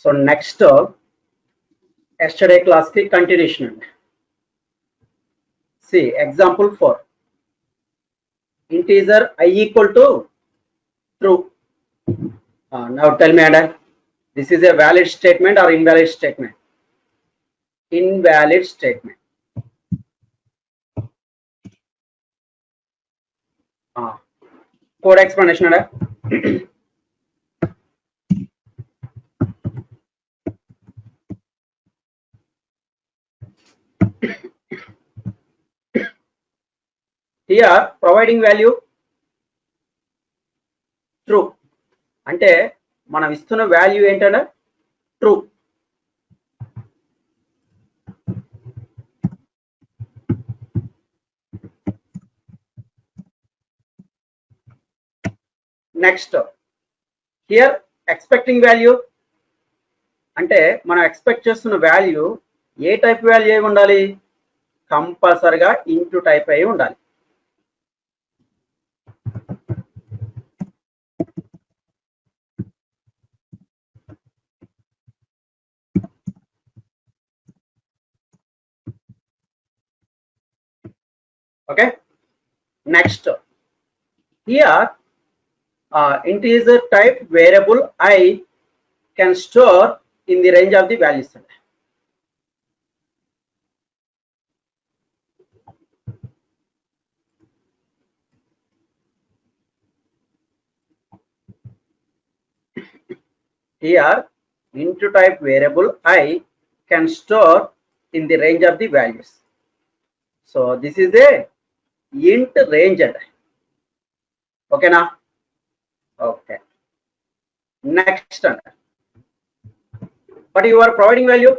So next yesterday class की continuation. See example 4. Integer I equal to true. Now tell me, Adam, this is a valid statement or invalid statement? Invalid statement. Code explanation, Adam. Here providing value true. అంటే మనం ఇస్తున్న value ఏంటంటే true. Next here expecting value అంటే మనం expect చేస్తున్న value ఏ type value అయి ఉండాలి? కంపల్సరిగా ఇంటూ టైప్ అయి ఉండాలి. Okay, next here integer type variable I can store in the range of the values. Here into type variable I can store in the range of the values. So this is a int ranged. Okay now? Okay. Next, what you are providing value?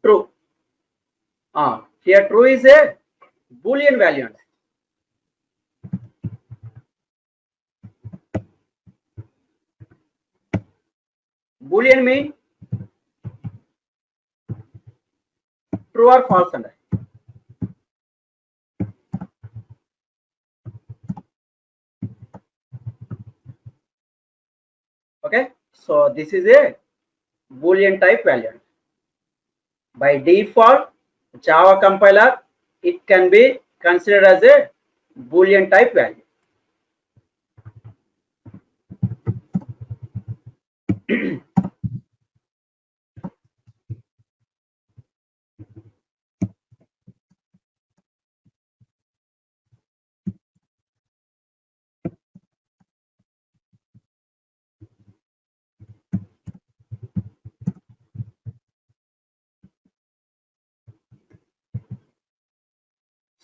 True. Here true is a Boolean value. Boolean mean true or false. Okay, so this is a Boolean type value. By default, Java compiler, it can be considered as a Boolean type value.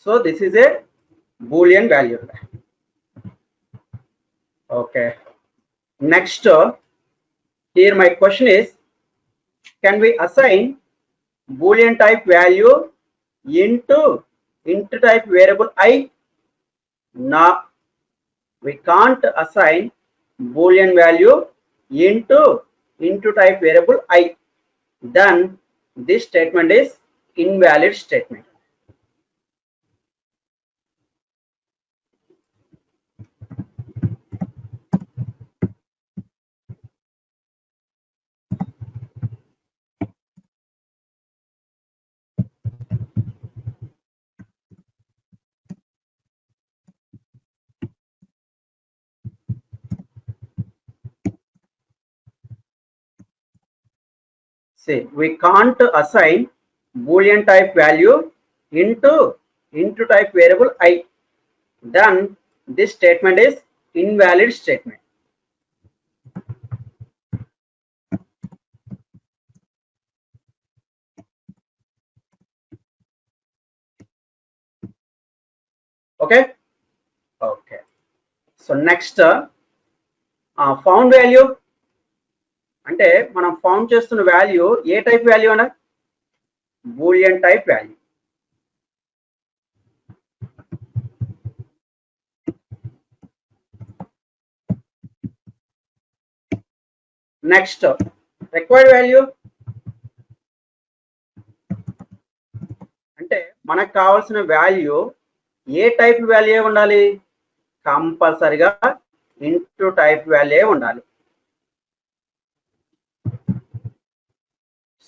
So this is a Boolean value. Okay. Next, here my question is, can we assign Boolean type value into type variable I? No, we can't assign Boolean value into type variable I. Then this statement is invalid statement. See, we can't assign Boolean type value into type variable I. Then this statement is invalid statement. Okay. Okay. So next, found value అంటే మనం found చేస్తున్న value ఏ type value అన్న? Boolean type value. Next, required value మనకు కావాల్సిన value ఏ type value ఉండాలి? కంపల్సరిగా ఇంటూ టైప్ వాల్యూ ఉండాలి.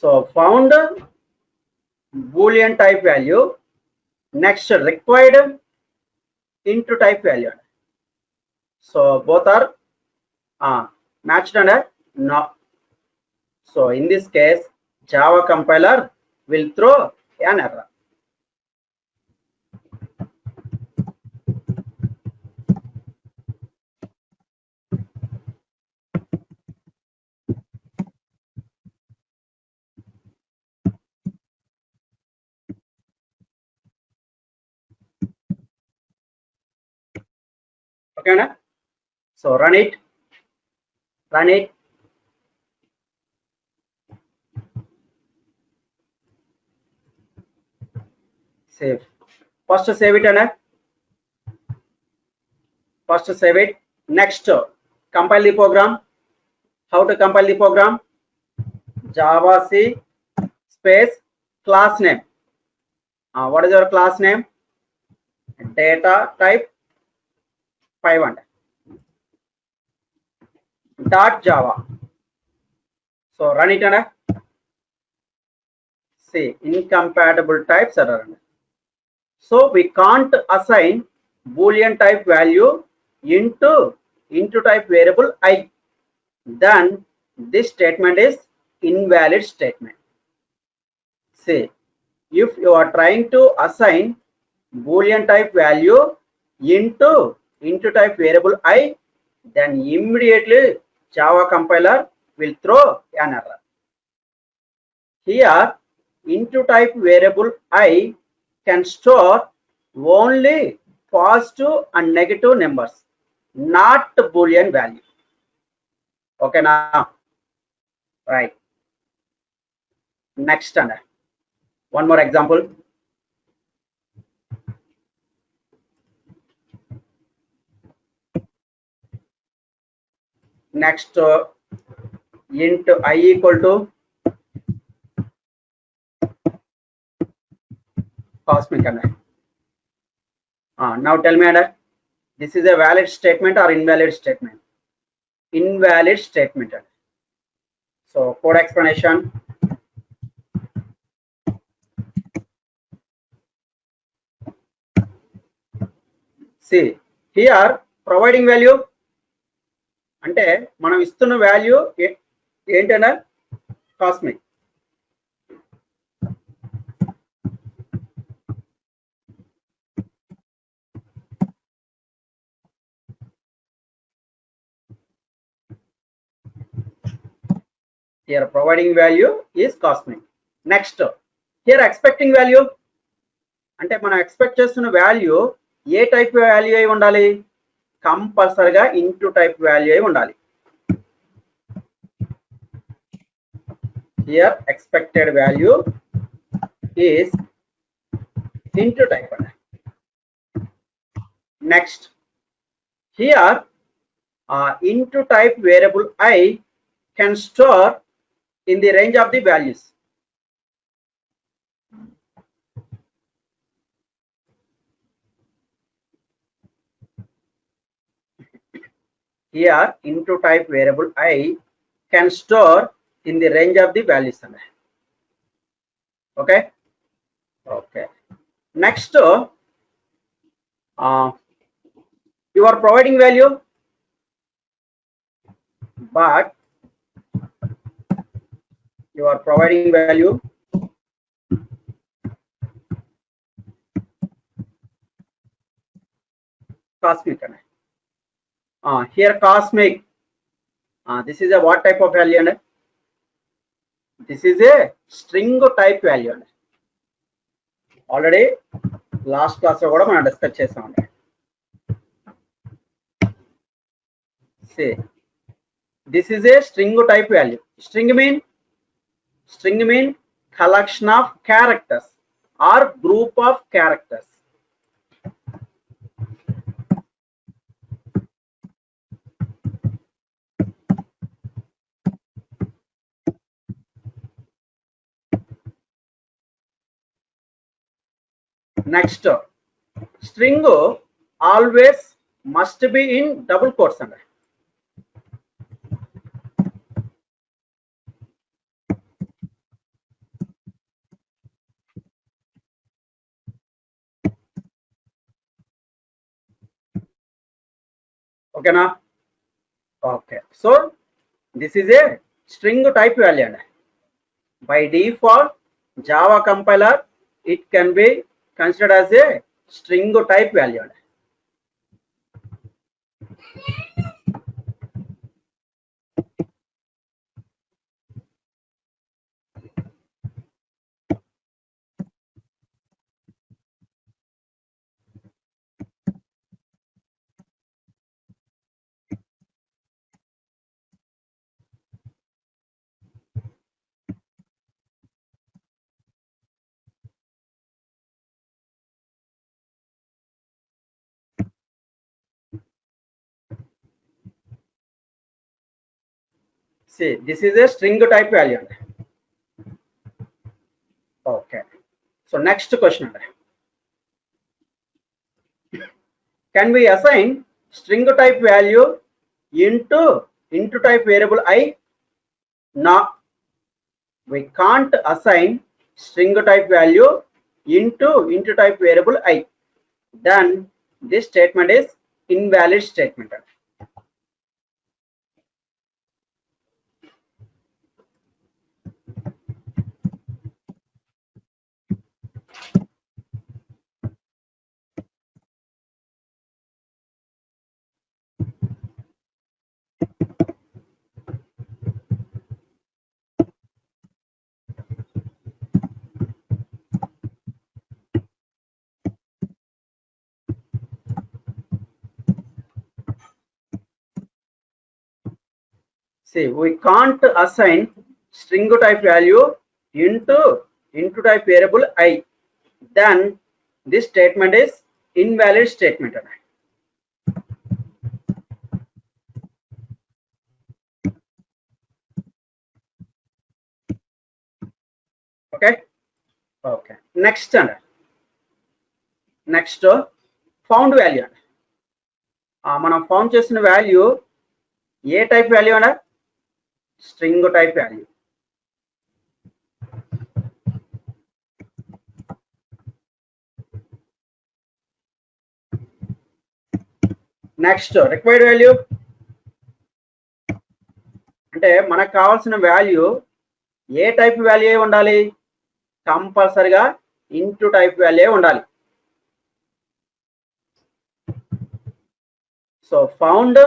So found Boolean type value, next required into type value. So both are matched and no. So in this case, Java compiler will throw an error. Okay, na? So run it. Save. First save it, and first save it. Next, compile the program. How to compile the program? Java C space class name. What is your class name? Data type 500 dot Java. So run it, and see incompatible types error. So we can't assign boolean type value into type variable I. Then this statement is invalid statement. See, if you are trying to assign boolean type value into type variable I, then immediately Java compiler will throw an error. Here into type variable I can store only positive and negative numbers, not boolean value. Okay, now right. Next, and one more example. Next, int I equal to cosmic. Now tell me, this is a valid statement or invalid statement? Invalid statement. So code explanation. See, here providing value అంటే మనం ఇస్తున్న value ఏంటన్నా cosmic. Here providing value is cosmic. Next, here expecting value అంటే మనం expect చేస్తున్న value ఏ type value అయి ఉండాలి? కంపల్సరిగా ఇంటూ టైప్ వాల్యూ అయి ఉండాలి. Here expected value is into type. Next, here into type variable I can store in the range of the values. Here into type variable I can store in the range of the values. Okay. Next, you are providing value, but you are providing value cosmic. Here cosmic, this is a what type of value? And this is a string type value. Already last class lo kuda మనం discuss చేసాం. See, this is a string type value. String mean collection of characters or group of characters. Next string always must be in double quotes అండి. ఓకేనా? Okay, so this is a string type value and by default Java compiler it can be considered as a string type value. See, this is a string type value. Okay, so next question, can we assign string type value into type variable I? No, we can't assign string type value into type variable I. Then this statement is invalid statement. See, we can't assign string type value into type variable I. Then this statement is invalid statement. Okay. Okay. Next found value. మనం found చేసిన value ఏ type value అన్న? String type value. Next required value అంటే మనకు కావాల్సిన value ఏ type value ఉండాలి? కంపల్సరిగా ఇంటూ టైప్ వాల్యూ ఉండాలి. So found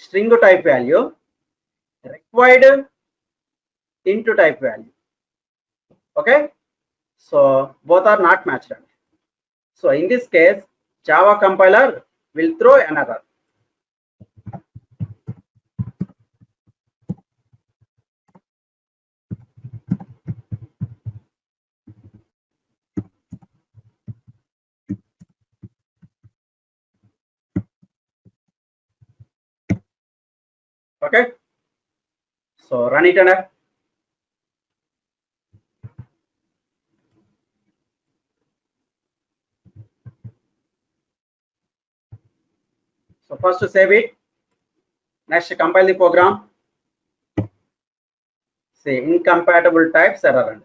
string type value, required into type value. Okay, so both are not matched. So in this case Java compiler will throw an error. Okay, so run it and so first to save it, next compile the program. Say incompatible types error.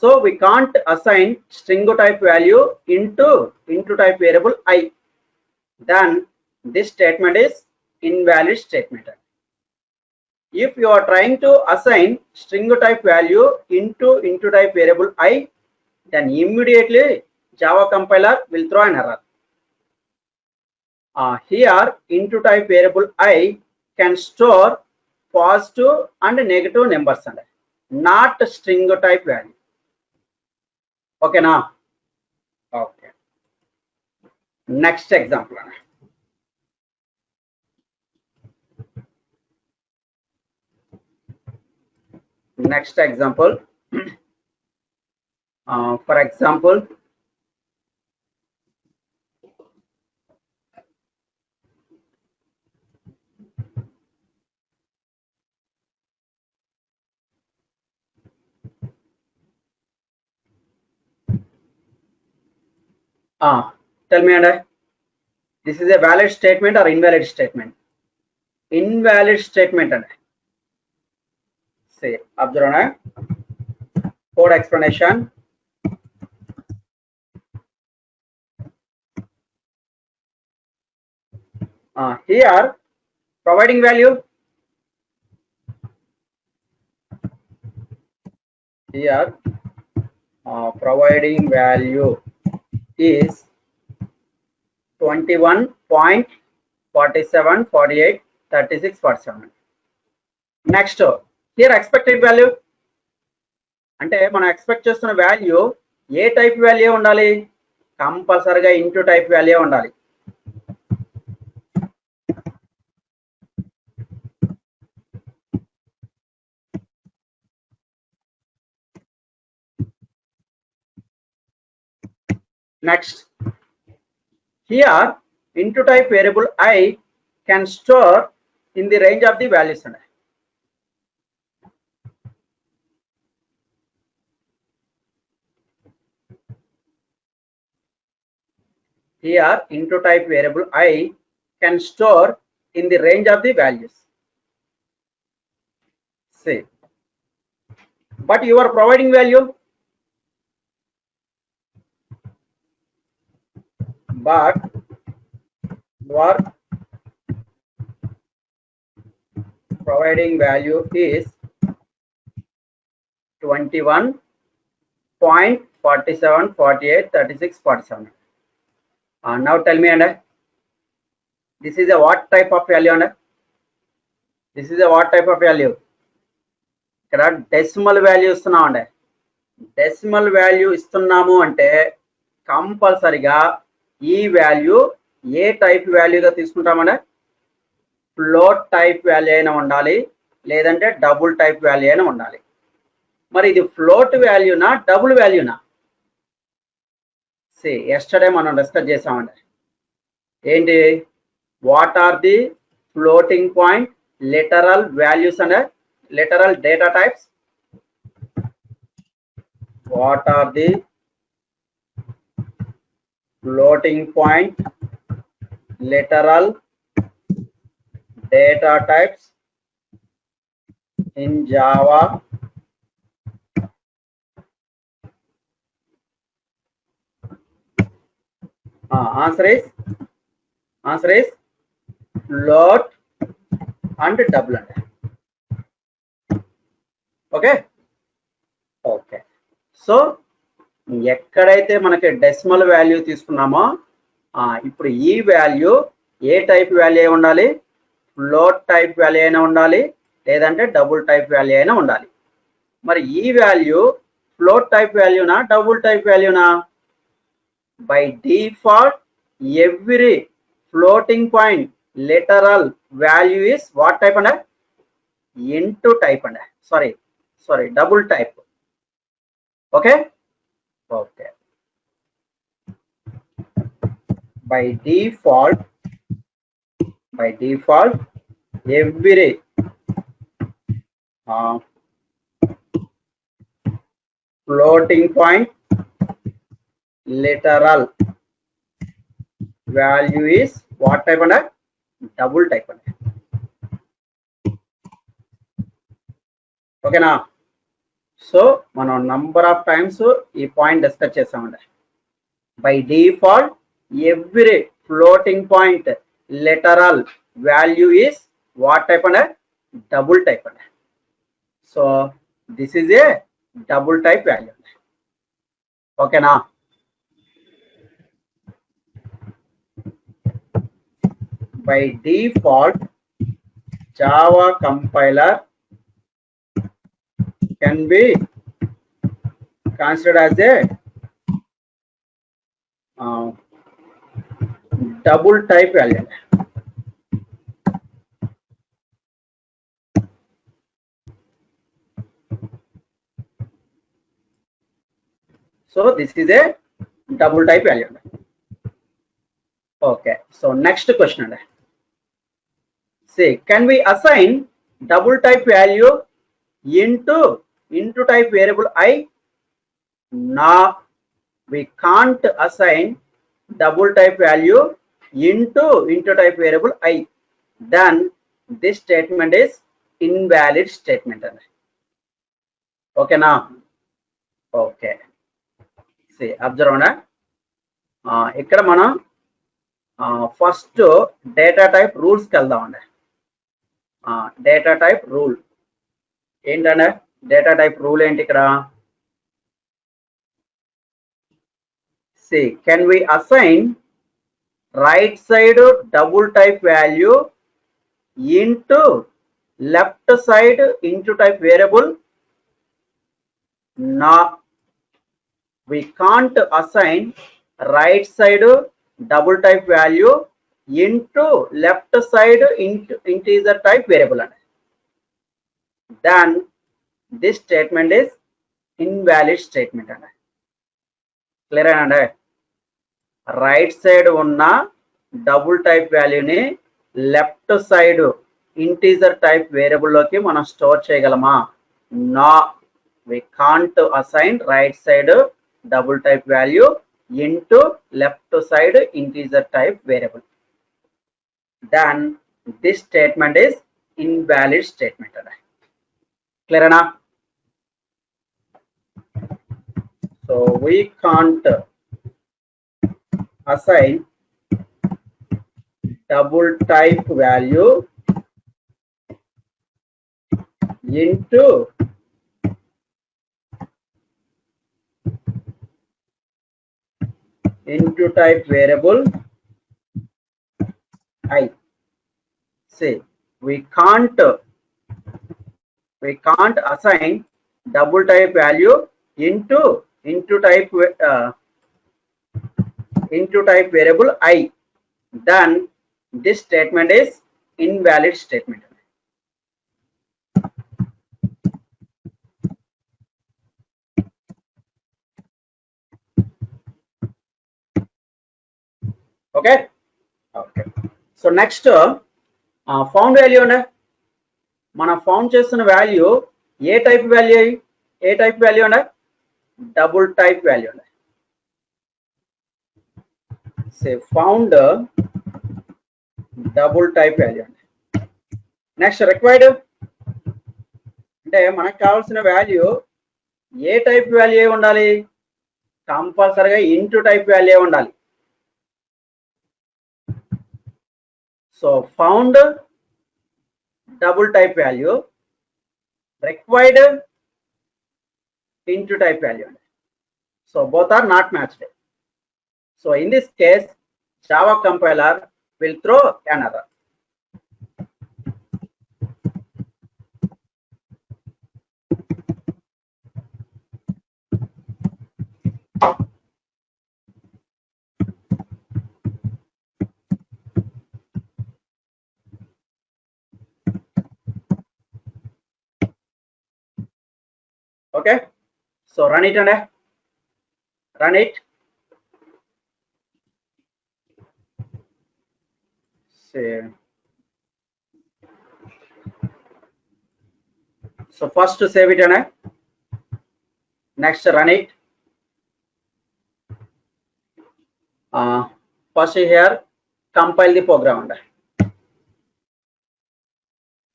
So we can't assign string type value into type variable I. Then this statement is invalid statement. If you are trying to assign string type value into type variable I, then immediately Java compiler will throw an error. Here into type variable I can store positive and negative numbers, not string type value. Okay now? Okay. Next example. Next example. For example, Tell me, and this is a valid statement or invalid statement? Invalid statement, and say observe code explanation. Here providing value. Here providing value is 21.47, 48, 36, 47. Next, here expected value అంటే మనం expect చేస్తున్న value ఏ type value ఉండాలి? కంపల్సరీగా into type value ఉండాలి. Next, here into type variable I can store in the range of the values. Here into type variable I can store in the range of the values. Say, but you are providing value. But you are providing value is 21.47, 48, 36, 47. Now tell me, and this is a what type of value? And this is a what type of value? ఇక్కడ decimal value ఇస్తున్నాం అండి. Decimal value ఇస్తున్నాము అంటే కంపల్సరిగా ఈ value ఏ type వాల్యూగా తీసుకుంటామంటే float type value అయినా ఉండాలి, లేదంటే డబుల్ టైప్ వాల్యూ అయినా ఉండాలి. మరి ఇది ఫ్లోట్ వాల్యూనా డబుల్ వాల్యూనా? ఎస్టర్డే మనం డిస్కస్ చేసామండి. ఏంటి? What are the floating point literal values and literal data types? What are the floating point literal data types in Java? Answer is float and double. Okay so ఎక్కడైతే మనకి decimal value తీసుకున్నామో ఇప్పుడు ఈ value ఏ type value అయినా ఉండాలి, float type value అయినా ఉండాలి, లేదంటే డబుల్ టైప్ వాల్యూ అయినా ఉండాలి. మరి ఈ వాల్యూ ఫ్లోట్ టైప్ వాల్యూనా డబుల్ టైప్ వాల్యూనా? By default every floating point literal value is what type అండి? ఇంటూ టైప్ అండి. Sorry double type. Okay. By default every floating point literal value is what type and double type. Okay na? So మనం number of times ఈ point discuss చేసామండి. By default every floating point literal value is what type అండి? Double type అండి. So this is A double type value అండి. ఓకేనా? By default Java compiler can be considered as a double type value. So this is a double type value. Okay, so next question. Say, can we assign double type value into type variable I? No, we can't assign double type value into type variable I, then this statement is invalid statement. Okay now, okay, see observe na ikkada manam first data type rules ki veldam andi. Data type rule ఏంటంటే data type rule ఏంటి ఇక్కడ? See, can we assign right side double type value into left side into type variable? No, we can't assign right side double type value into left side into integer type variable. Then this statement is invalid statement. Clear and right side unna double type value ni left side integer type variable loki manam store cheyagalama? No, we can't assign right side double type value into left side integer type variable. Then this statement is invalid statement. Clear enough? So we can't assign double type value into type variable I. Say we can't assign double type value into type variable I, then this statement is invalid statement. Okay, okay. So next found value ande mana found chestunna value A type value ande double type value ande. Say found double type value. Next required అంటే మనకు కావాల్సిన value ఏ type value ఉండాలి? కంపల్సరీగా into type value ఉండాలి. So found double type value, required into type value. So both are not matched. So in this case, Java compiler will throw an error. Okay, so run it and run it. Say, so first to save it and next run it. First here compile the program and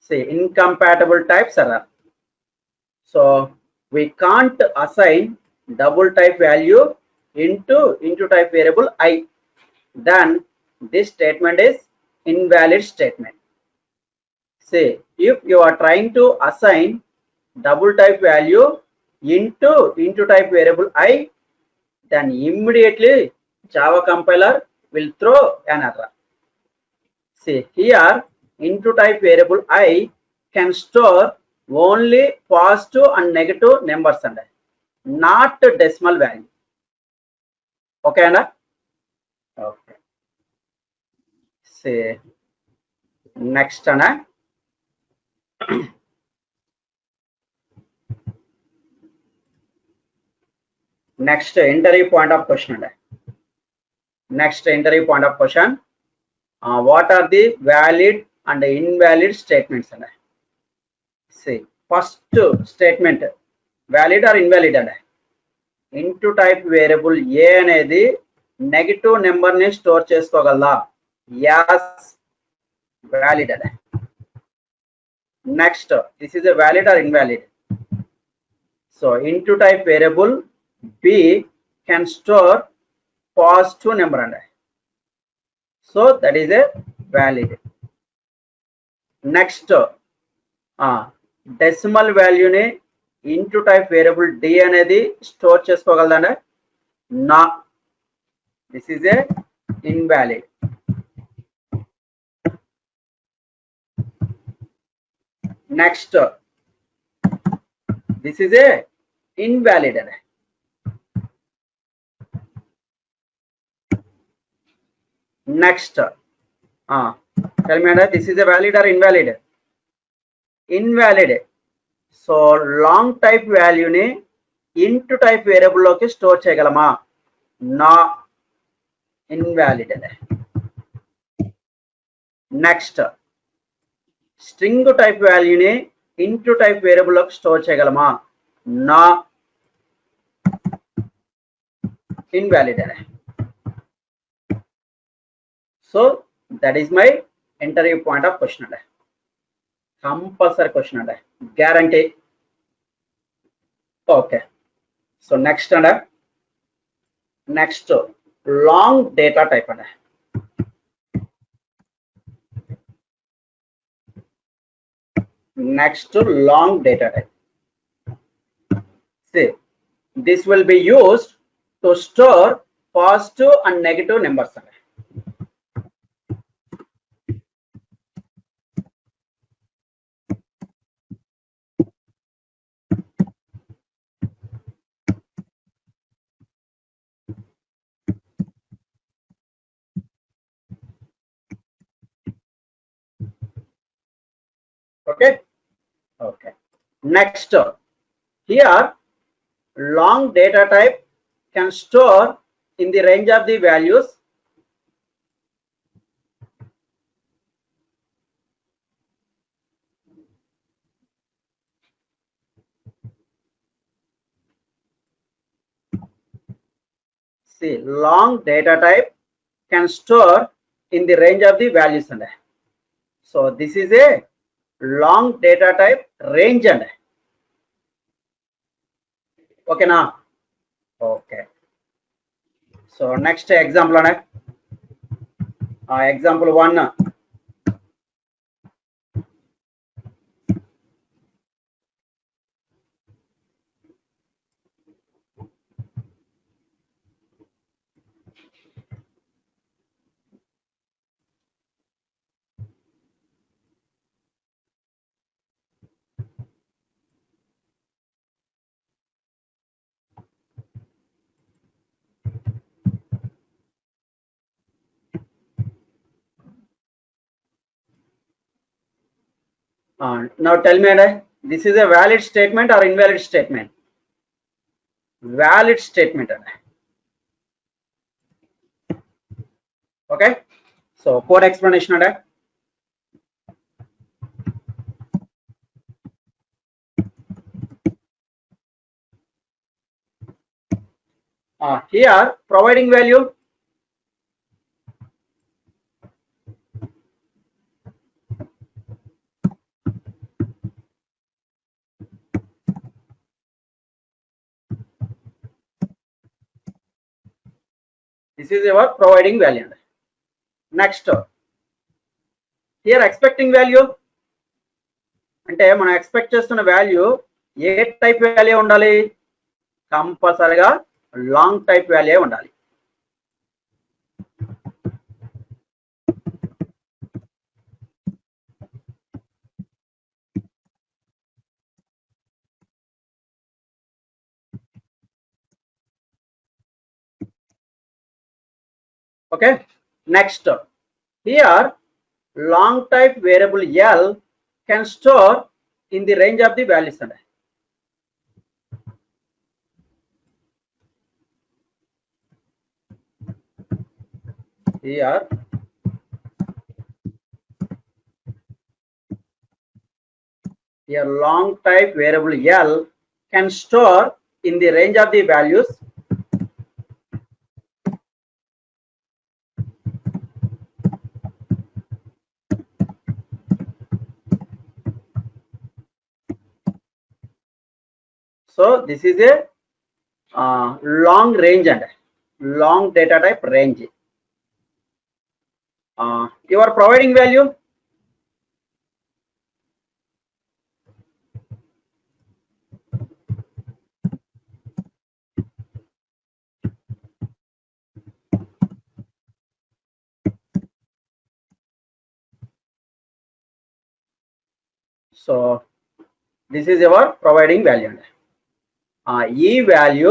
say incompatible types error. So we can't assign double type value into type variable I, then this statement is invalid statement. Say if you are trying to assign double type value into type variable I, then immediately Java compiler will throw an error. See here into type variable I can store only positive and negative numbers and not decimal value. Okay and okay. Say next and next entry point of question and next entry point of question, what are the valid and invalid statements and see first statement valid or invalid and into type variable A అనేది negative number ని store చేసుకోగలదా? yes, valid. Next, this is a valid or invalid? So into type variable b can store positive number and so that is a valid. Next, decimal value ni into type variable d అనేది store చేసుకోగలదా? no, this is a invalid. Next, this is a invalid. Next, tell me this is a valid or invalid? Invalid. So long type value ni into type variable loki store cheyagalama? no, invalid. Next, string type value ni into type variable loki store cheyagalama? no, invalid. So that is my interview point of question. Compulsory question, guarantee. Okay, so next long data type. Next, long data type. See, this will be used to store positive and negative numbers. Okay. Next, here long data type can store in the range of the values see, long data type can store in the range of the values. So this is a long data type range. Okay now? Okay. So next example, example 1. Now tell me, this is a valid statement or invalid statement? Valid statement. Okay, so code explanation. Here providing value, this is our providing value. Next, here expecting value అంటే మనం expect చేస్తున్న value ఏ type value ఉండాలి? కంపల్సరీగా long type value ఉండాలి. Okay, next, here long type variable L can store in the range of the values. Here long type variable L can store in the range of the values So this is a long range and long data type range. You are providing value. So this is our providing value. ఈ value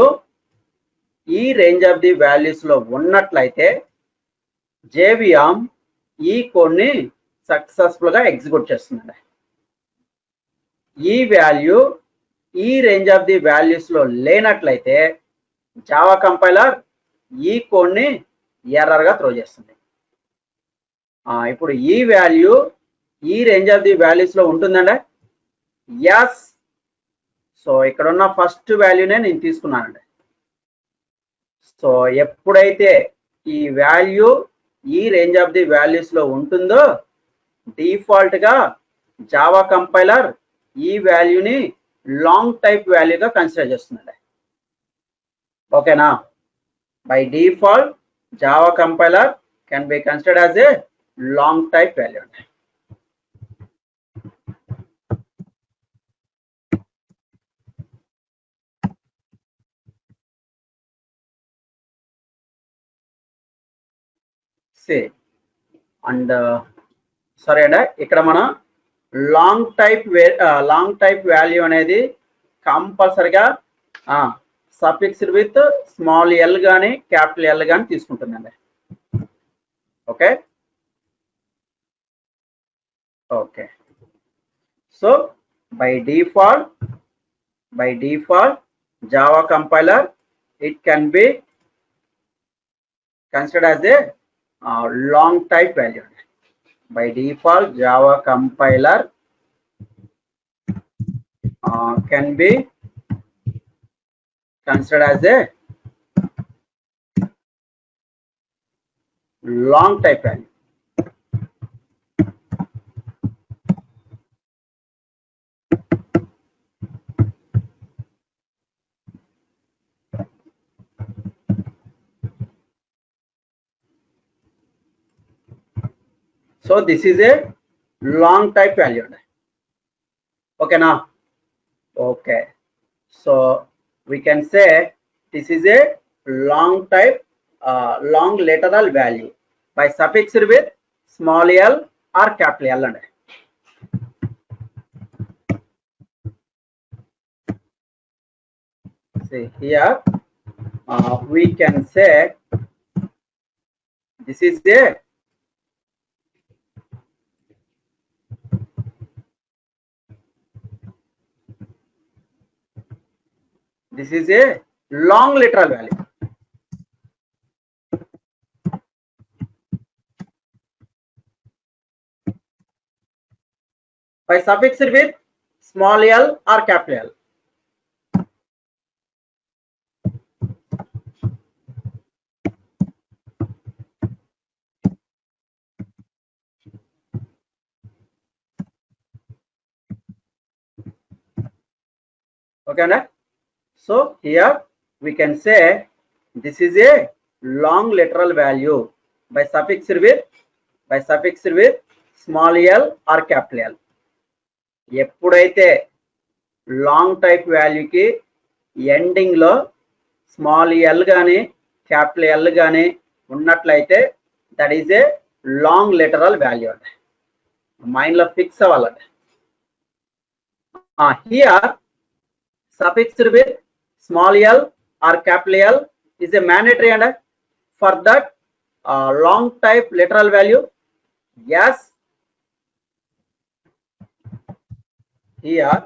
ఈ range of the values లో ఉన్నట్లయితే JVM ఈ code ని successful గా execute చేస్తుందండి. ఈ value ఈ రేంజ్ ఆఫ్ ది వాల్యూస్ లో లేనట్లయితే జావా కంపైలర్ ఈ కోడ్ ని ఎర్రర్ గా త్రో చేస్తుంది. ఇప్పుడు ఈ వాల్యూ ఈ రేంజ్ ఆఫ్ ది వాల్యూస్ లో ఉంటుందండి. ఎస్. సో ఇక్కడ ఉన్న ఫస్ట్ వాల్యూనే నేను తీసుకున్నానండి. సో ఎప్పుడైతే ఈ వాల్యూ ఈ రేంజ్ ఆఫ్ ది వాల్యూస్ లో ఉంటుందో డిఫాల్ట్ గా జావా కంపైలర్ ఈ వాల్యూని లాంగ్ టైప్ వాల్యూగా కన్సిడర్ చేస్తుందండి. ఓకేనా? By default Java compiler can be considered as a long type value అండి. అండ్ సరే అండి, ఇక్కడ మనం లాంగ్ టైప్ వాల్యూ అనేది కంపల్సరిగా సఫిక్స్డ్ విత్ స్మాల్ ఎల్ కానీ క్యాపిటల్ ఎల్ కానీ తీసుకుంటుందండి. Okay okay. So by default Java compiler it can be considered as a long type value. By default Java compiler can be considered as a long type value. So this is a long type value. Okay now. Okay. So we can say this is a long type, long literal value by suffixed with small l or capital L. See here, we can say this is a long literal value. By suffixed with small l or capital L. Okay, na? So here we can say this is a long literal value by suffixed with small l or capital L. ఎప్పుడైతే long type వాల్యూకి ending లో small L కానీ capital L కానీ ఉన్నట్లయితే that is a long literal value అండి. Mind లో fix అవ్వాలండి. Here suffixed with small l or capital L is a mandatory and for that long type literal value. Yes, here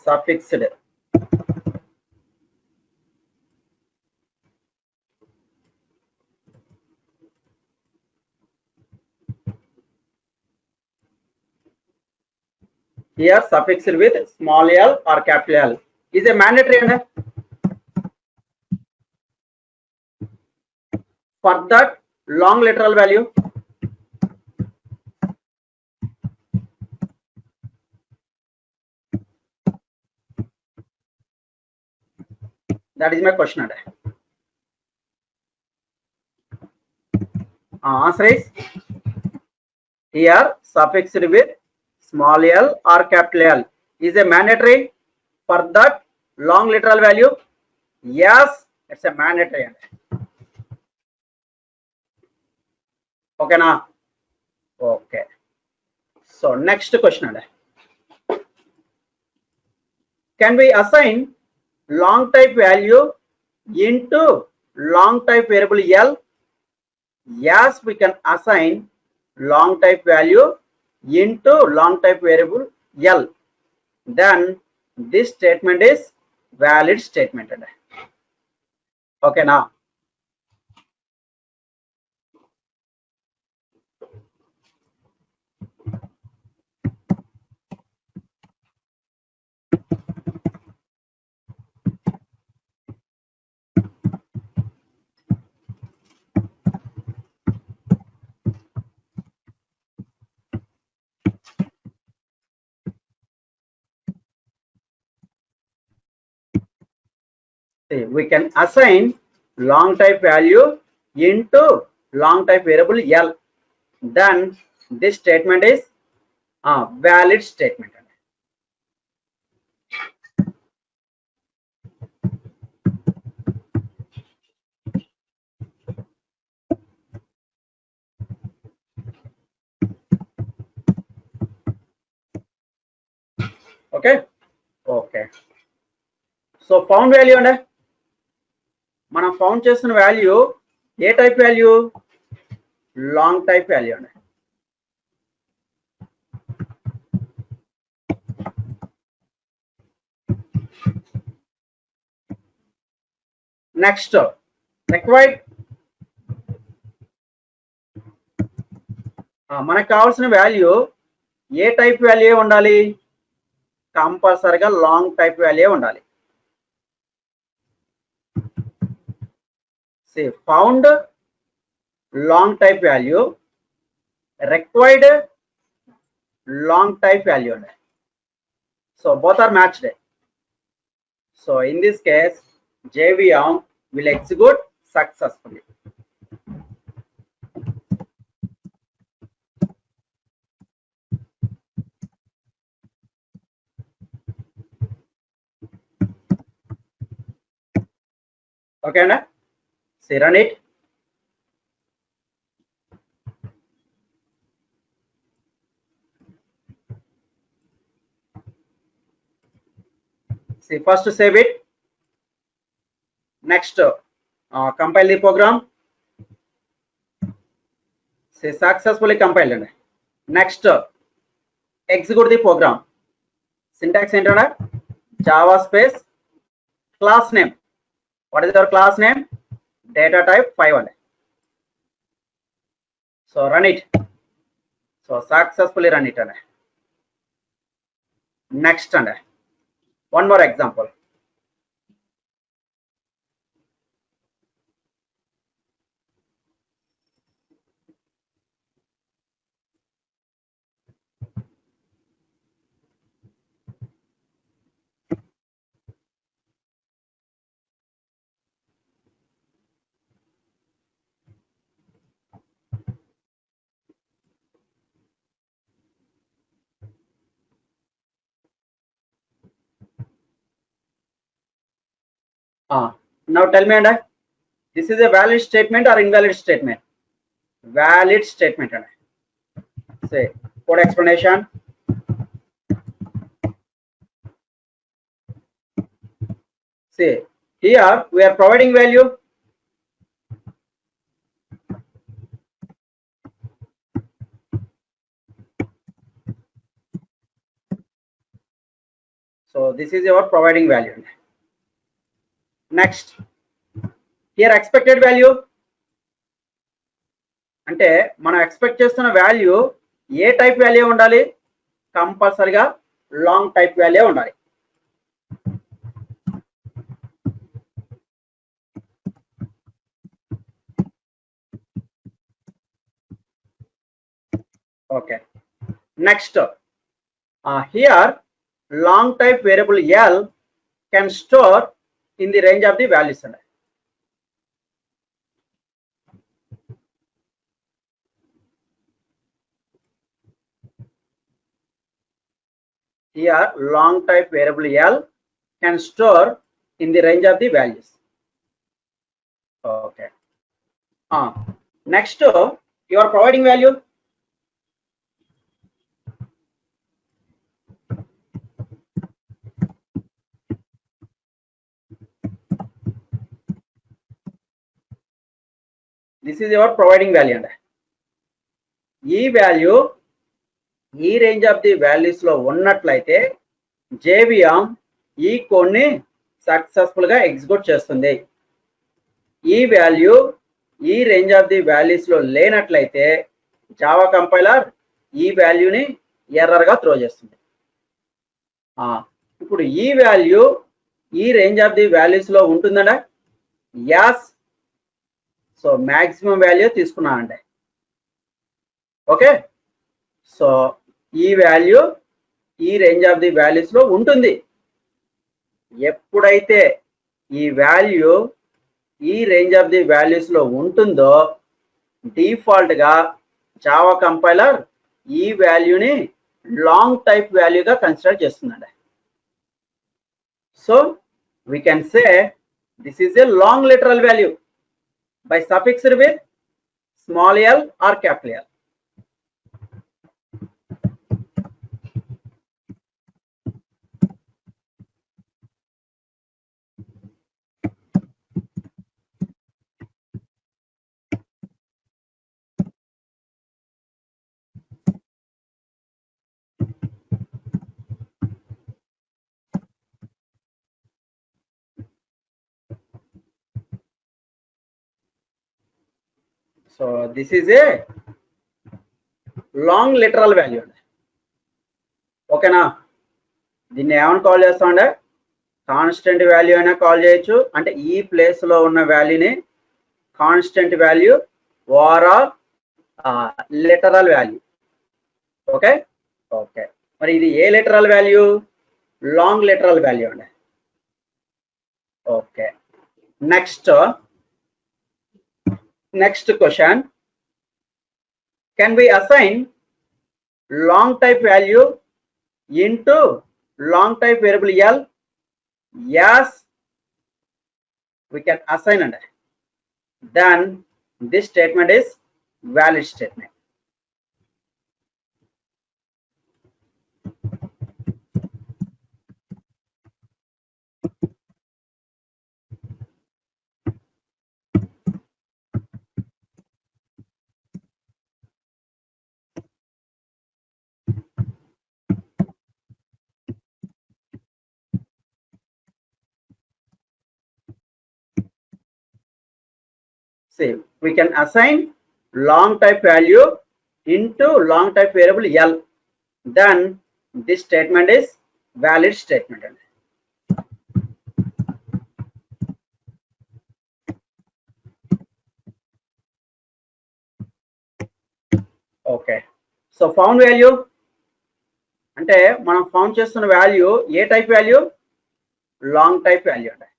suffixed here suffixed with small l or capital L is a mandatory and for that long literal value. That is my question. Answer is here suffixed with small l or capital L is a mandatory for that long literal value. Yes, it's a mandatory. Okay na? Okay. So next question. Can we assign long type value into long type variable L? Yes, we can assign long type value into long type variable L. Then this statement is valid statement. Okay now. See, we can assign long type value into long type variable L. Then this statement is a valid statement. Okay. Okay. So found value అంటే మనం found చేస్తున్న value ఏ type value long type value అండి next required మనకు కావాల్సిన value ఏ type value ఉండాలి కంపల్సరీగా లాంగ్ టైప్ వాల్యూ ఉండాలి see found long type value required long type value so both are matched so in this case JVM will execute successfully okay na see run it see first save it next compile the program say successfully compiled next execute the program syntax enter java space class name what is your class name data type 5 so run it so successfully run it next one more example now tell me this is a valid statement or invalid statement valid statement say code explanation see here we are providing value so this is your providing value next here expected value అంటే మనం expect చేస్తున్న value ఏ type value ఉండాలి కంపల్సరీగా long type value ఉండాలి okay next here long type variable L can store in the range of the values. Here long type variable L can store in the range of the values. Okay. Next, you are providing value. This is your providing value. E value ఈ range of the values లో ఉన్నట్లయితే JVM ఈ code ని successful గా execute చేస్తుంది. ఈ value ఈ range of the values లో లేనట్లయితే జావా కంపైలర్ ఈ వాల్యూని ఎర్రర్ గా త్రో చేస్తుంది. ఇప్పుడు ఈ వాల్యూ ఈ రేంజ్ ఆఫ్ ది వాల్యూస్ లో ఉంటుందండి. యాస్. సో మాక్సిమం వాల్యూ తీసుకున్నానండి. ఓకే. సో ఈ వాల్యూ ఈ రేంజ్ ఆఫ్ ది వాల్యూస్ లో ఉంటుంది. ఎప్పుడైతే ఈ వాల్యూ ఈ రేంజ్ ఆఫ్ ది వాల్యూస్ లో ఉంటుందో డిఫాల్ట్ గా జావా కంపైలర్ ఈ వాల్యూని లాంగ్ టైప్ వాల్యూగా కన్సిడర్ చేస్తుందండి. So we can say this is a long literal value by suffixed with small l or capital L. So this is a long literal value. ఓకేనా? దీన్ని ఏమని call చేస్తామంటే constant value అయినా call చేయొచ్చు. అంటే ఈ place లో ఉన్న వాల్యూని constant value or literal value. Okay. Okay. మరి ఇది ఏ literal value? Long literal value అండి. Okay. Next question, can we assign long type value into long type variable L? Yes, we can assign it. Then this statement is valid statement. See, we can assign long type value into long type variable L. Then this statement is valid statement. Okay. So found value అంటే మనం found చేస్తున్న value ఏ type value? Long type value అండి.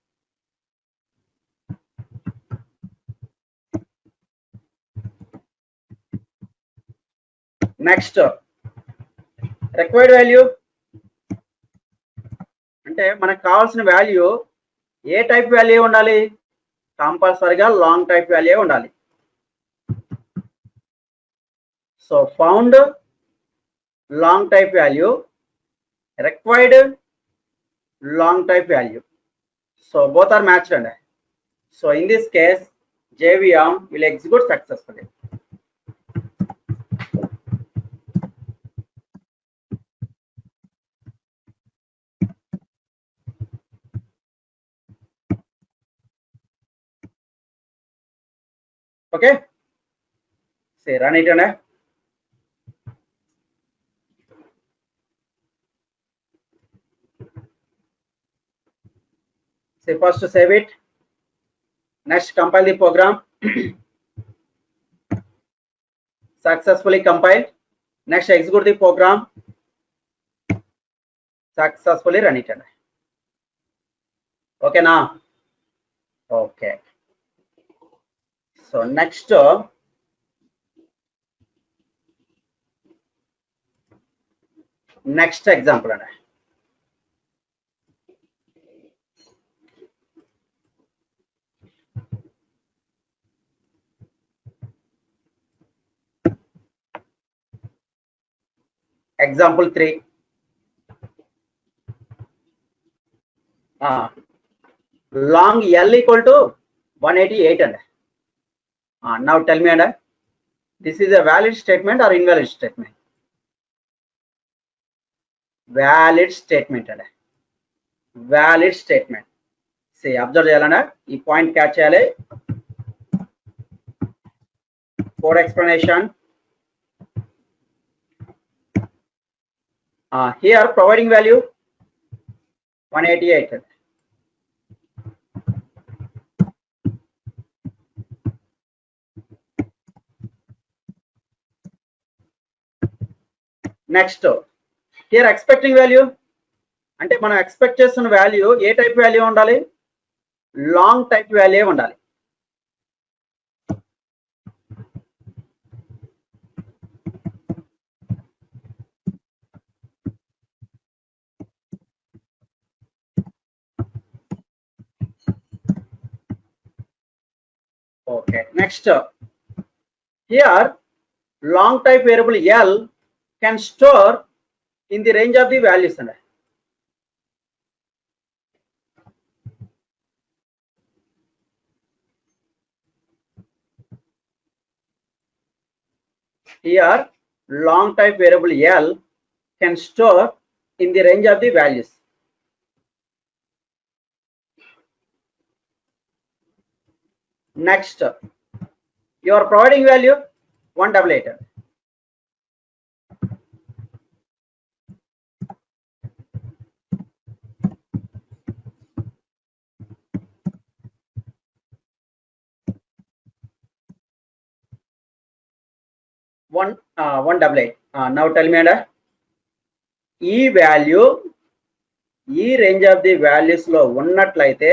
Next required value అంటే మనకు కావాల్సిన value ఏ type value ఉండాలి? కంపల్సరీగా లాంగ్ టైప్ వాల్యూ ఉండాలి. So found long type value, required long type value. So both are matched. So in this case JVM will execute successfully. Okay, say run it. Say first to save it, next compile the program. Successfully compiled. Next execute the program, successfully run it. Okay now Okay. So next example అండి. Example 3. Long L equal to 188 and now tell me, and this is a valid statement or invalid statement? Valid statement and valid statement. See, observe cheyalana ee point catch cheyale. For explanation, here providing value 188. Next, here expecting value అంటే మనం expect చేస్తున్న value ఏ type value ఉండాలి? Long type value ఉండాలి. Okay, next, here long type variable L can store in the range of the values and here long type variable L can store in the range of the values. Next, you are providing value 188. One 188. Now tell me, and ఈ value ఈ range of the values లో ఉన్నట్లయితే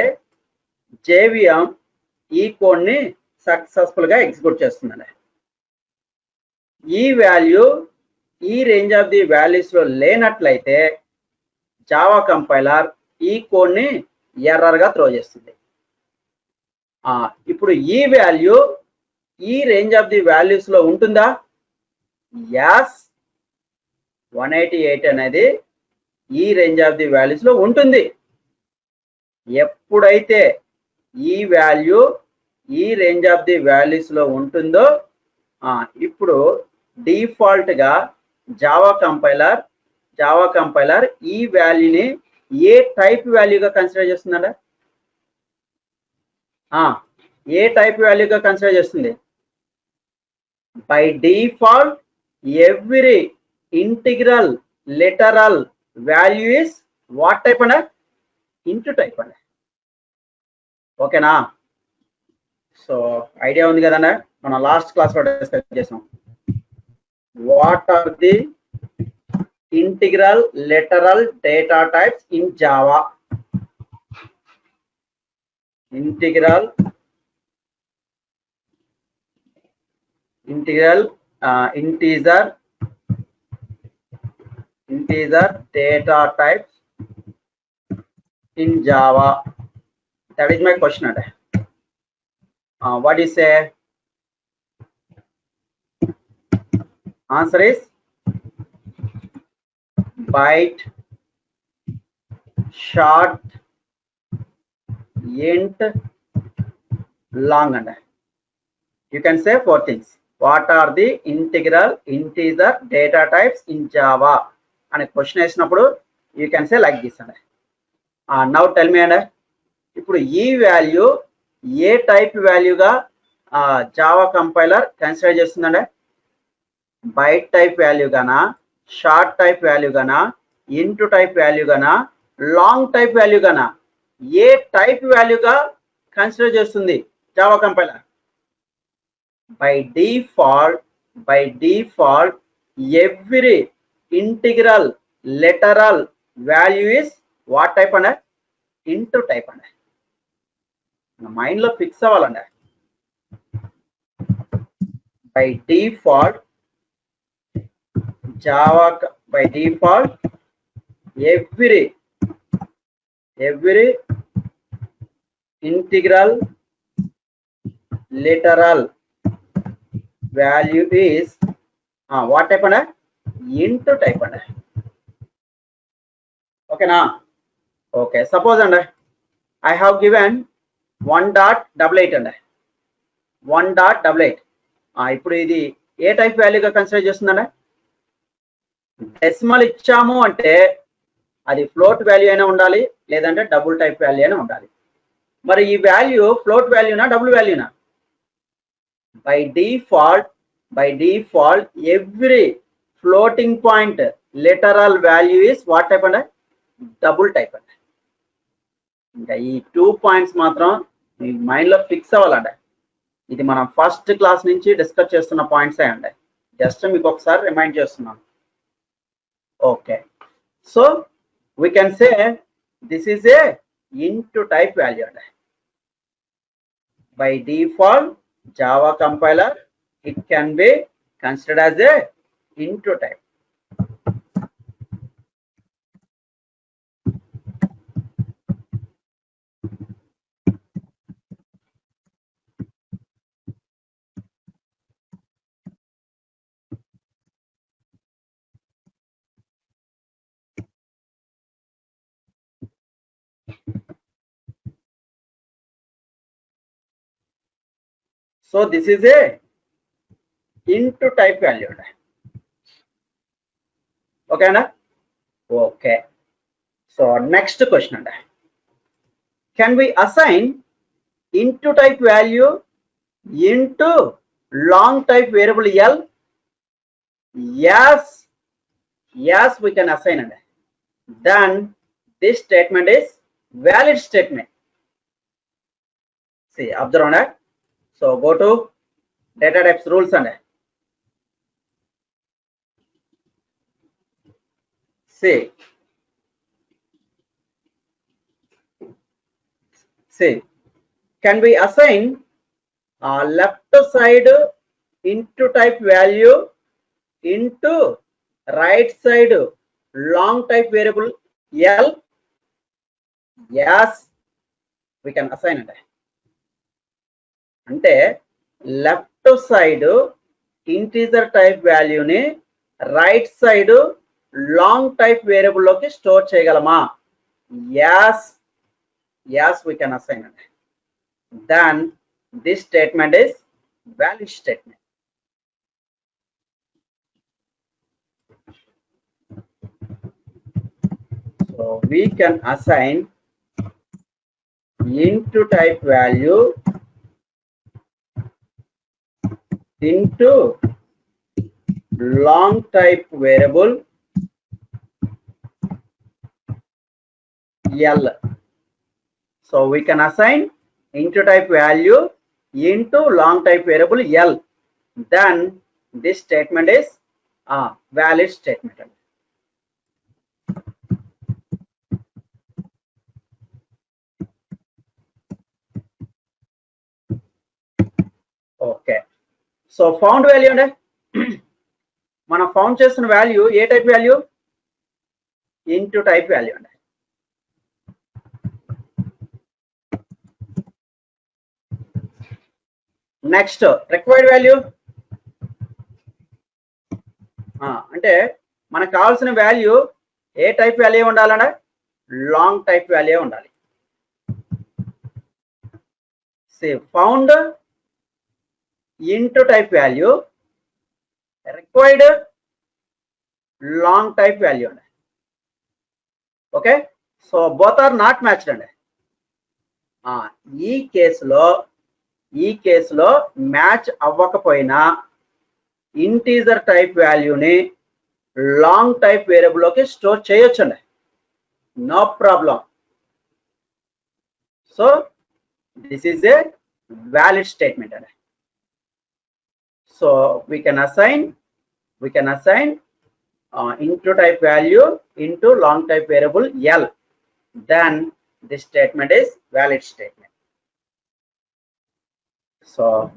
JVM ఈ code ని successful గా execute చేస్తుందండి. ఈ value ఈ రేంజ్ ఆఫ్ ది వాల్యూస్ లో లేనట్లయితే జావా కంపైలర్ ఈ కోడ్ ని ఎర్రర్ గా త్రో చేస్తుంది. ఇప్పుడు ఈ వాల్యూ ఈ రేంజ్ ఆఫ్ ది వాల్యూస్ లో ఉంటుందా? యాస్ 188 అనేది ఈ రేంజ్ ఆఫ్ ది వాల్యూస్ లో ఉంటుంది. ఎప్పుడైతే ఈ వాల్యూ ఈ రేంజ్ ఆఫ్ ది వాల్యూస్ లో ఉంటుందో ఇప్పుడు డిఫాల్ట్ గా జావా కంపైలర్ ఈ వాల్యూని ఏ టైప్ వాల్యూగా కన్సిడర్ చేస్తుందండి? ఏ టైప్ వాల్యూగా కన్సిడర్ చేస్తుంది? By default every integral literal value is what type and into type and ఓకేనా? సో ఐడియా ఉంది కదన్నా, మనం లాస్ట్ క్లాస్ లో డిస్కస్ చేసాం. What are the integral literal data types in Java? Integral integer data types in Java. That is my question. What do you say? Answer is byte, short, int, long. And you can say 4 things. What are the integral integer data types in Java? And a question వేసినప్పుడు you can say like this. Now tell me, and ఇప్పుడు ఈ value ఏ type వాల్యూగా Java compiler consider చేస్తుందండి? Byte type value గానా, short type value గానా, into type value గానా, long type value గానా? ఏ type వాల్యూగా consider చేస్తుంది Java compiler? By default every integral literal value is what type and into type and mind లో fix అవ్వాలండి. By default Java, by default every integral literal value is what type and int type and okay na. Okay, suppose and I have given 1.88 and 1.88 ఇప్పుడు ఇది ఏ type వాల్యూగా consider చేస్తుందండి? Decimal ఇచ్చాము అంటే అది float value అయినా ఉండాలి, లేదంటే డబుల్ టైప్ వాల్యూ అయినా ఉండాలి. మరి ఈ వాల్యూ ఫ్లోట్ వాల్యూనా డబుల్ వాల్యూనా? By default every floating point literal value is what type అండి? డబుల్ టైప్ అండి. ఇంకా ఈ 2 పాయింట్స్ మాత్రం మీ మైండ్ లో ఫిక్స్ అవ్వాలండి. ఇది మనం ఫస్ట్ క్లాస్ నుంచి డిస్కస్ చేస్తున్న పాయింట్స్ అండి. జస్ట్ మీకు ఒకసారి రిమైండ్ చేస్తున్నాను. Okay, so we can say this is a int type value. By default Java compiler, it can be considered as a int type. So this is a int type value. Okay na? Okay, so next question, can we assign int type value into long type variable L? Yes, we can assign it. Then this statement is valid statement. See, observe on that. So go to data types rules and see, can we assign left side into type value into right side long type variable L? Yes, we can assign it. అంటే left side integer type వాల్యూని right side long type variable లోకి store చేయగలమా? yes we can assign it. Then this statement is valid statement. So we can assign into type value into long type variable L. So we can assign into type value into long type variable L. Then this statement is valid statement. Okay, so found value అంటే మనం found చేస్తున్న value ఏ type value? Int type value అండి. Next required value అంటే మనకు కావాల్సిన value ఏ type value ఉండాలంటే లాంగ్ టైప్ వాల్యూ ఉండాలి. Found into type value, required long type value. Okay, so both are not matched అండి. ఈ కేసులో మ్యాచ్ అవ్వకపోయినా ఇంటీజర్ టైప్ వాల్యూని లాంగ్ టైప్ వేరియబుల్ లోకి స్టోర్ చేయొచ్చండి, no problem. So this is a valid statement అండి. So we can assign into type value into long type variable L. Then this statement is valid statement. So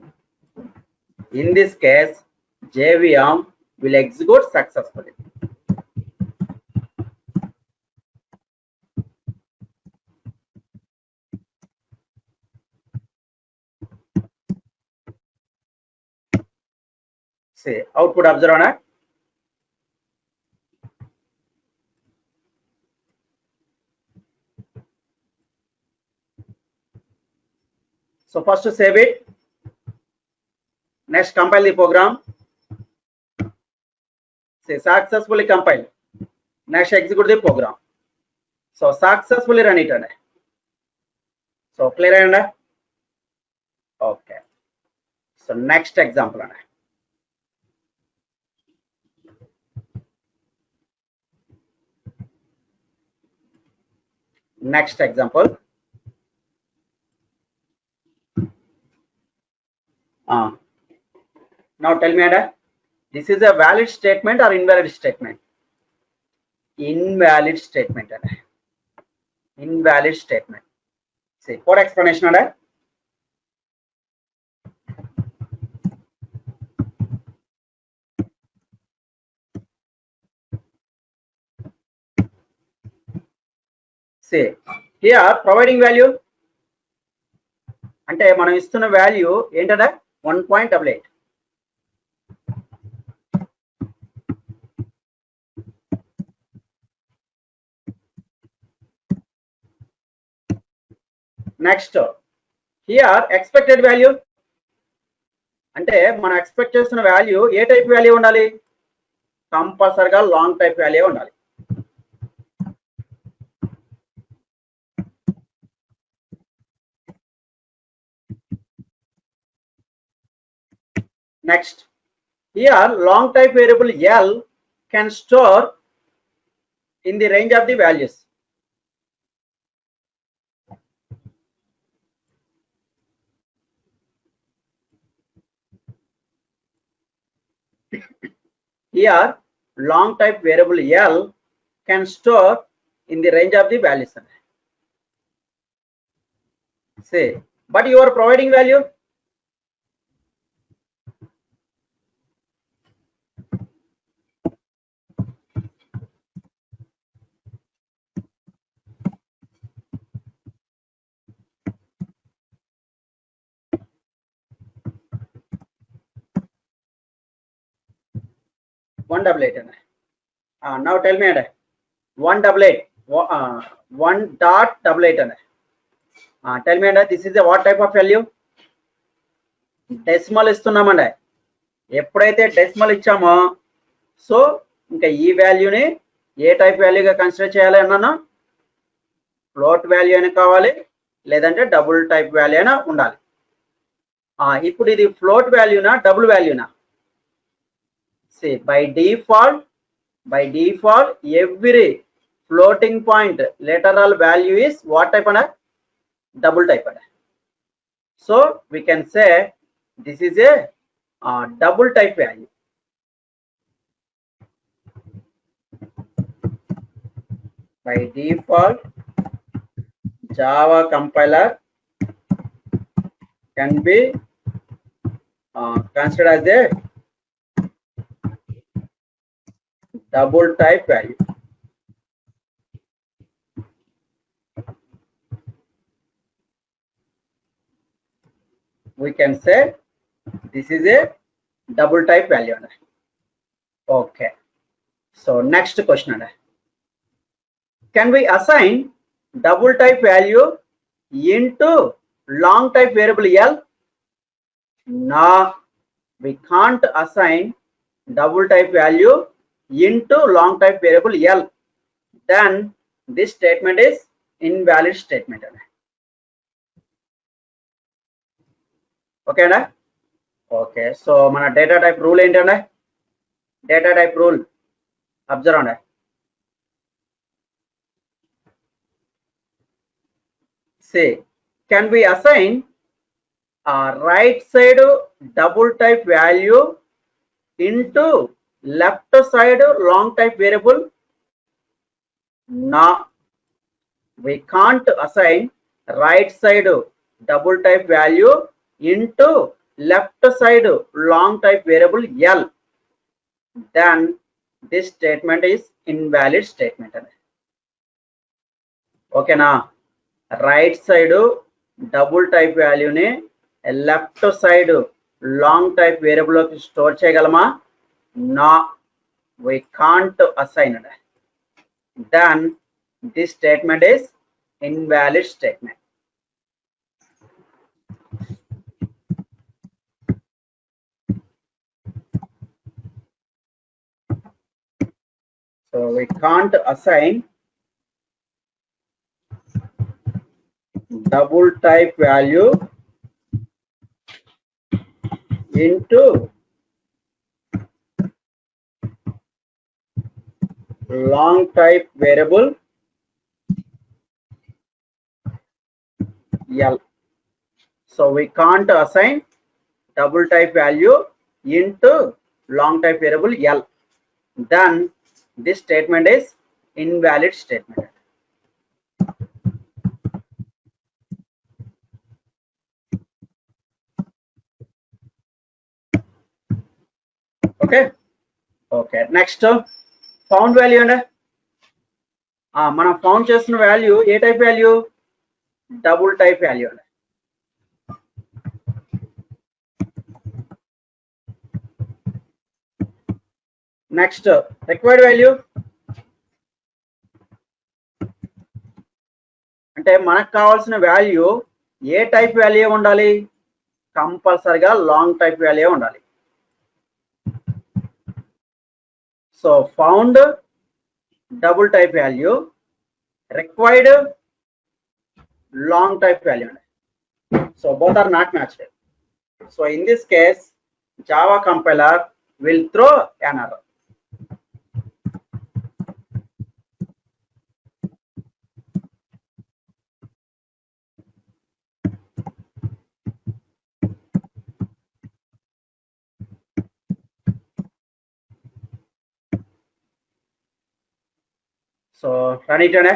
in this case, JVM will execute successfully. See, output observe on it. So first to save it, next compile the program. Say successfully compiled. Next execute the program. So successfully run it. So clear and okay. So next example. Next example. Now tell me, Ada, this is a valid statement or invalid statement? Invalid statement. Ada. Invalid statement. See, for explanation, Ada. See, here providing value. అంటే మనం ఇస్తున్న value ఏంటంటే 1.88. Next here expected value అంటే మనం expect చేస్తున్న value ఏ type value ఉండాలి? కంపల్సరిగా లాంగ్ టైప్ వాల్యూ ఉండాలి. Next, here long type variable L can store in the range of the values. Here long type variable L can store in the range of the values. Say, but you are providing value. One double eight. Now tell me, 188. 1.88. Tell me, this is a what type of value? Decimal ఇస్తున్నామండి. ఎప్పుడైతే decimal ఇచ్చామో so ఇంకా ఈ వాల్యూని ఏ type వాల్యూగా consider చేయాలి అన్నాను? Float value అయినా కావాలి, లేదంటే డబుల్ టైప్ వాల్యూ అయినా ఉండాలి. ఇప్పుడు ఇది ఫ్లోట్ వాల్యూనా డబుల్ వాల్యూనా? See, by default every floating point literal value is what type? Double type. So we can say this is a double type value. By default, Java compiler can be considered as a double type value. We can say this is a double type value. Okay. So next question. Can we assign double type value into long type variable L? No, we can't assign double type value into long type variable L. Then this statement is invalid statement. Okay, okay. So mana data type rule ఏంటండి? Data type rule observe అండి. Say, can we assign right side double type value into left side long type variable? No, we can't assign right side double type value into left side long type variable L, then this statement is invalid statement. ఓకేనా? Right side double type వాల్యూని left side long type variable లోకి store చేయగలమా? నా, we can't assign it. Then this statement is invalid statement. So we can't assign double type value into long type variable L. So we can't assign double type value into long type variable L. Then this statement is invalid statement. Okay, next found value and మనం found చేస్తున్న value ఏ type value? Double type value అండి. Next required value అంటే మనకు కావాల్సిన value ఏ type value ఉండాలి? కంపల్సరిగా లాంగ్ టైప్ వాల్యూ ఉండాలి. So found double type value, required long type value. So both are not matched. So in this case, Java compiler will throw an error. So run it on.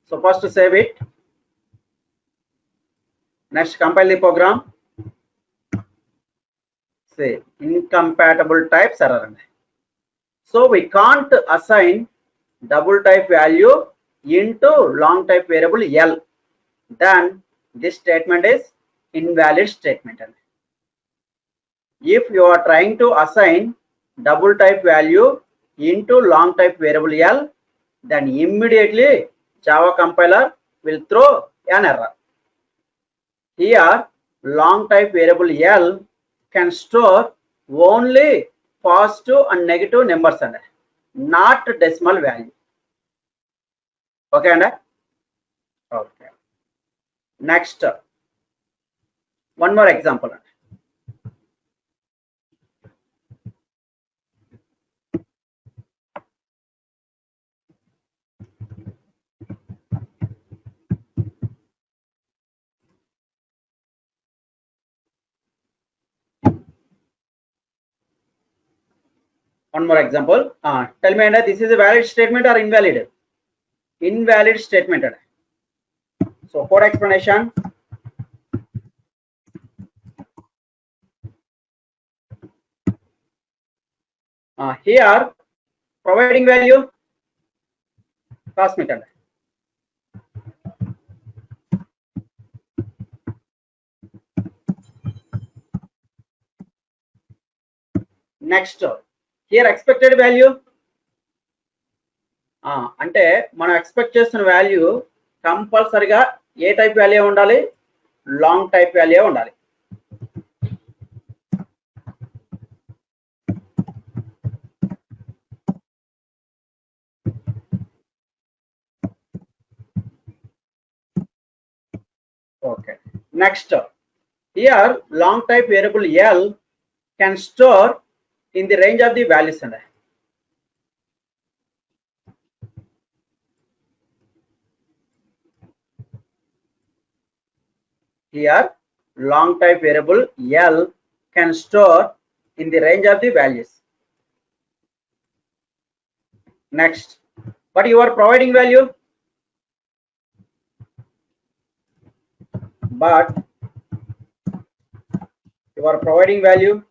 So first to save it. Next compile the program. Say incompatible types error. So we can't assign double type value into long type variable L. Then this statement is invalid statement. If you are trying to assign double type value into long type variable L, then immediately Java compiler will throw an error. Here long type variable L can store only positive and negative numbers and not decimal value. Okay, and okay. Next, one more example. One more example. Tell me, this is a valid statement or invalid? Invalid statement. So for explanation, here providing value cosmic. Next, here expected value. అంటే మనం expect చేస్తున్న value కంపల్సరిగా ఏ type value ఉండాలి? Long type value ఉండాలి. Okay. Next, here long type variable L can store in the range of the values. Here long type variable L can store in the range of the values. Next, but you are providing value, but you are providing value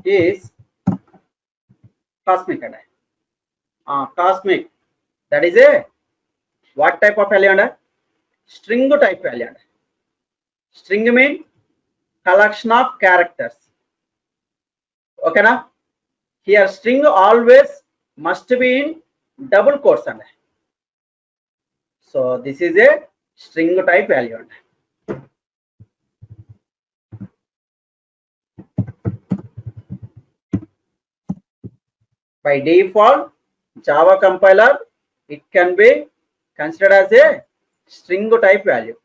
is cosmic. Cosmic, that is a what type of value? String type value. String mean collection of characters. Okay na? Here string always must be in double quotes. So this is a string type value. By default, Java compiler, it can be considered as a string type value.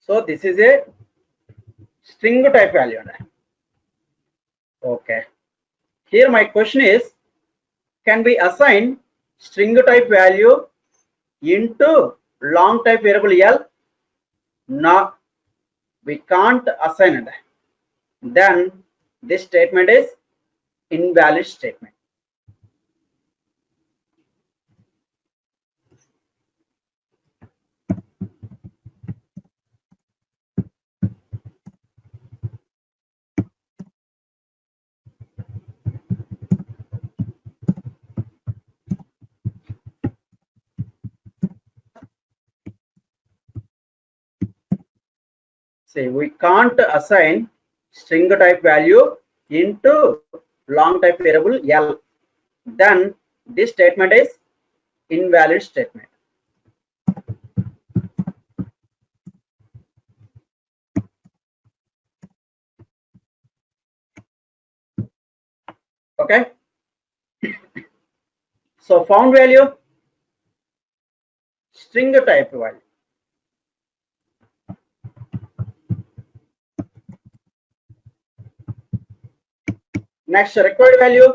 So this is a string type value. Okay. Here my question is, can we assign string type value into long type variable L? No, we can't assign it. Then this statement is invalid statement. Say we can't assign string type value into long type variable L. Then this statement is invalid statement. Okay. So found value, string type value. Next required value,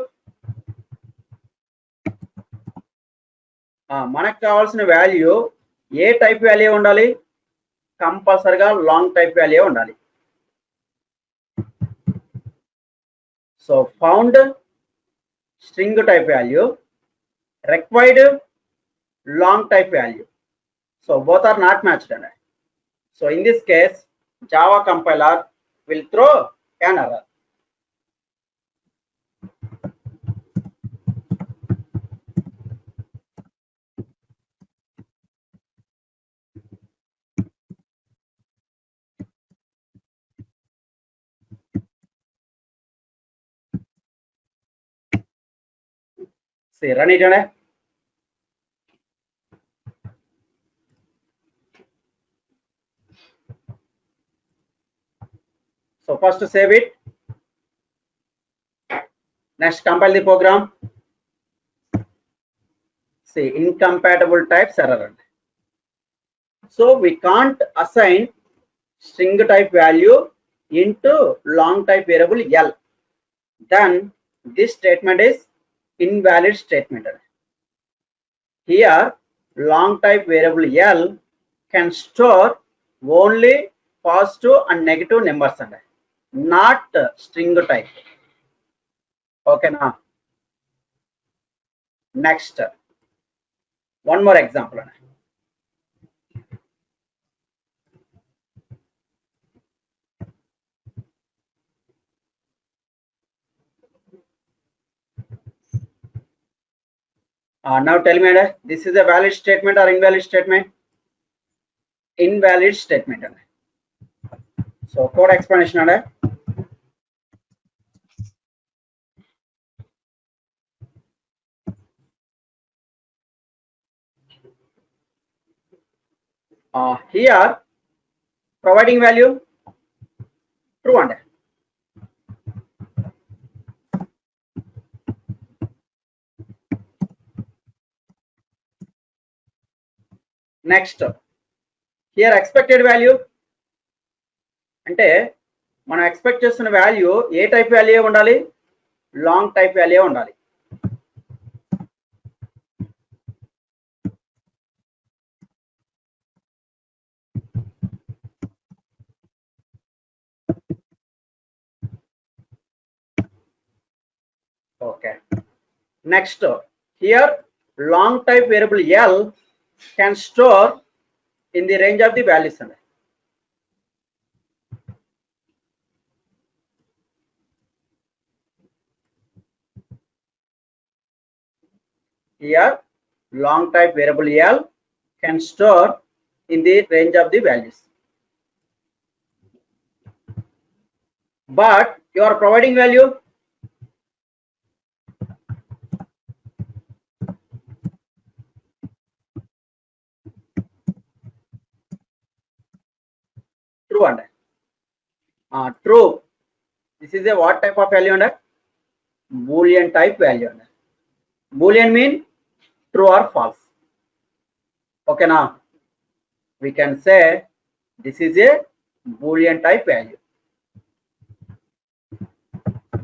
మనకు కావాల్సిన value ఏ type value ఉండాలి? కంపల్సరిగా long type value ఉండాలి. So found string type value, required long type value. So both are not matched. So in this case, Java compiler will throw an error. See, run it. So first save it. Next compile the program. See, incompatible types error. So we can't assign string type value into long type variable L. Then this statement is invalid statement. Here long type variable L can store only positive and negative numbers, not string type. Okay now. Next, one more example. Now tell me, this is a valid statement or invalid statement? Invalid statement. So code explanation. Here providing value true. And next, here expected value అంటే మనం expect చేస్తున్న value ఏ type value ఉండాలి, long type value ఉండాలి. Okay. Next, here long type variable L can store in the range of the values. Here long type variable L can store in the range of the values. But you are providing value true and true. This is a what type of value under? Boolean type value under. Boolean mean true or false. Okay, now we can say this is a Boolean type value.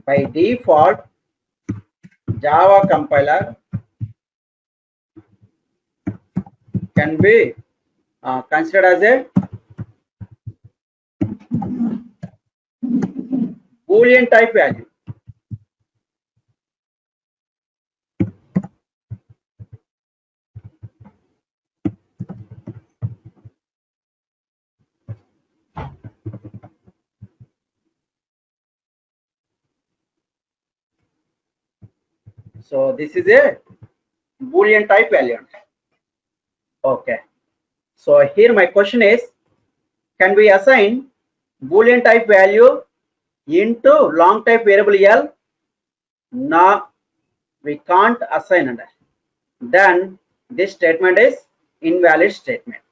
By default, Java compiler can be considered as a Boolean type value. So this is a Boolean type value. Okay. So here my question is, can we assign Boolean type value into long type variable L? No, we can't assign it. Then this statement is invalid statement.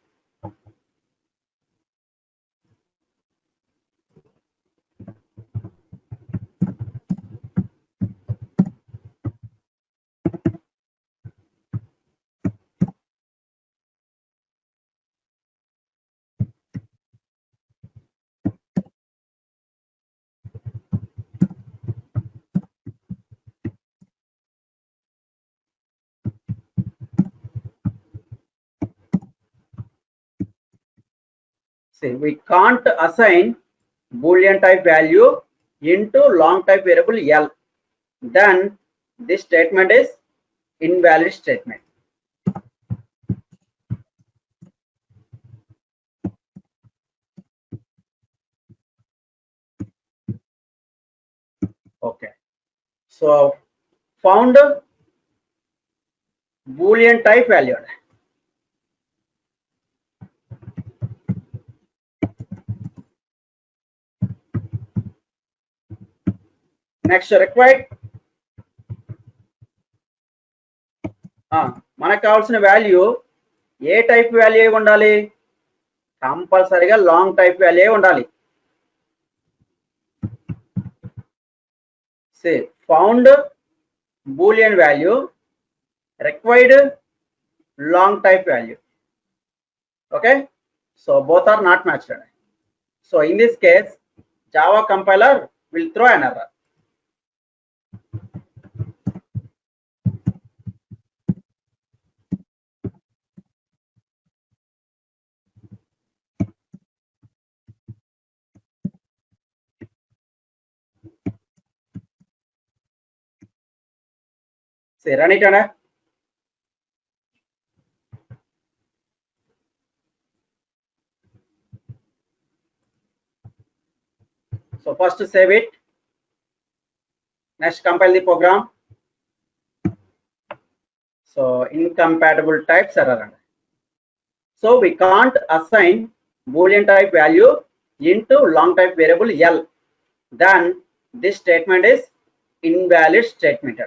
See, we can't assign Boolean type value into long type variable L. Then this statement is invalid statement. Okay. So found Boolean type value. Next required మనకు కావాల్సిన value ఏ type value ఉండాలి, కంపల్సరీగా long type value ఉండాలి. Say found Boolean value, required long type value. Okay, so both are not matched. So in this case, Java compiler will throw an error. Say run it on. So first save it, next compile the program. So incompatible types error. So we can't assign Boolean type value into long type variable L. Then this statement is invalid statement.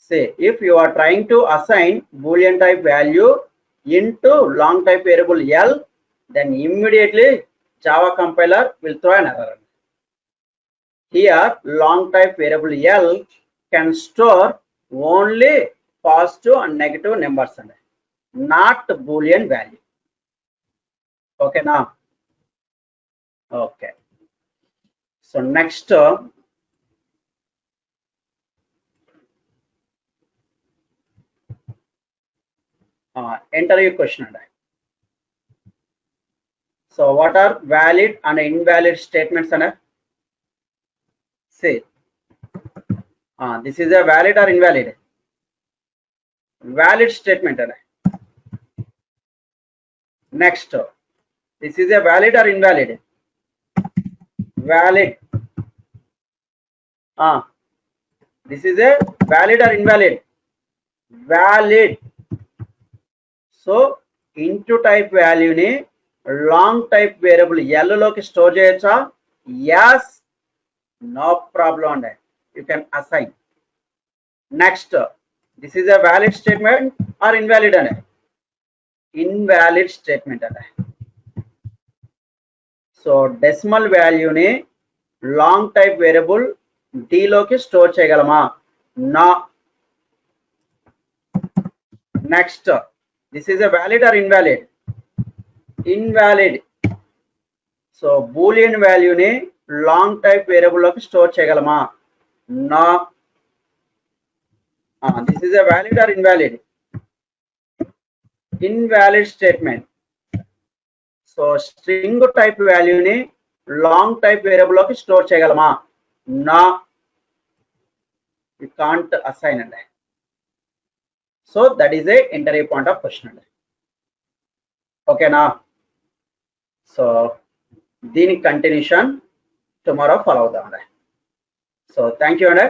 Say if you are trying to assign Boolean type value into long type variable L, then immediately Java compiler will throw an error. Here long type variable L can store only positive and negative numbers, not Boolean value. ఓకేనా? Okay. So next interview question అండి. So what are valid and invalid statements అనే? See, this is a valid or invalid? Valid statement అనే. Next, this is a valid or invalid? Valid. This is a valid or invalid? Valid. So into type value ni long type variable L లోకి store చేయొచ్చా? Yes, no problem అండి. You can assign. Next, this is a valid statement or invalid ane? Invalid statement ane. So decimal value ni long type variable D లోకి store చేయగలమా? No. Next, this is a valid or invalid? Invalid. So boolean value ni long type variable లోకి store చేయగలమా? No. This is a valid or invalid? Invalid statement. So string type value ni long type variable లోకి store చేయగలమా? No. You can't assign it. So that is a entry point of question. Okay now. So దీని continuation tomorrow follow down. So thank you and